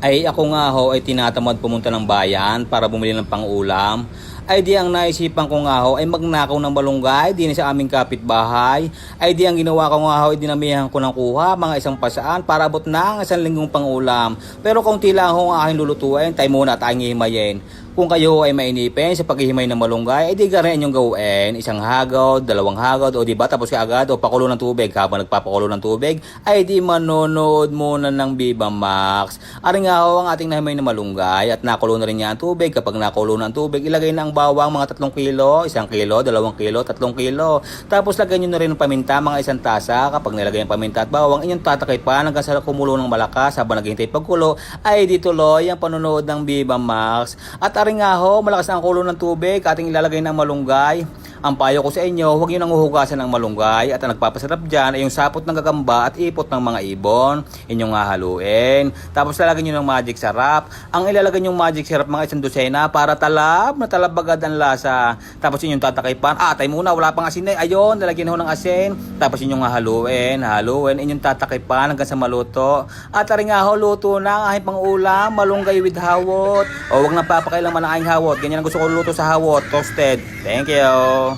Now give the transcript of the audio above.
Ay ako nga ho ay tinatamad pumunta ng bayan para bumili ng pang-ulam. Ay di ang naisipan ko nga ho ay magnakaw ng malunggay din sa aming kapitbahay. Ay di ang ginawa ko nga ho ay dinamihan ko ng kuha mga isang pasaan para abot na ang isang linggong pang-ulam. Pero kung tila ho ang aking lulutuin, tayo muna at aking himayin. Kung kayo ay mainipin sa paghihimay ng malunggay, ay di garin inyong gawin. Isang hagod, dalawang hagod, o di ba tapos kaagad, o pakulo ng tubig. Habang nagpapakulo ng tubig, ay di manonood muna ng Viva Max. Ari nga ho ang ating nahimay na malunggay at nakulo na rin niya ang tubig. Kapag nakulo na ang tubig, ilagay na ang bawang mga 3 kilo, 1 kilo, 2 kilo, 3 kilo. Tapos lagyan nyo na rin ng paminta, mga 1 tasa. Kapag nilagay ang paminta at bawang, inyong tatakay pa hanggang sa kumulo ng malakas. Habang naghihintay pagkulo, ay di tuloy ang panonood ng Viva Max. At ari nga ho, malakas na ang kulo ng tubig, ating ilalagay ng malunggay. Ang payo ko sa inyo, huwag nyo nang uhugasan ng malunggay at ang nagpapasarap dyan ay yung sapot ng gagamba at ipot ng mga ibon. Inyong hahaluin. Tapos lalagyan nyo ng magic sarap. Ang ilalagay nyong magic sarap mga 1 dosena para talab na talab agad ang lasa. Tapos inyong tatakaypan. Tay muna, wala pang asin eh. Ayun, lalagyan ho ng asin. Tapos inyong hahaluin. Inyong tatakaypan hanggang sa maluto. At rin nga ho, luto na ang aking pang-ulam, malunggay with hawot. O huwag nang papakailaman ang aking hawot. Ganyan ang gusto ko luto sa hawot, toasted. Thank you.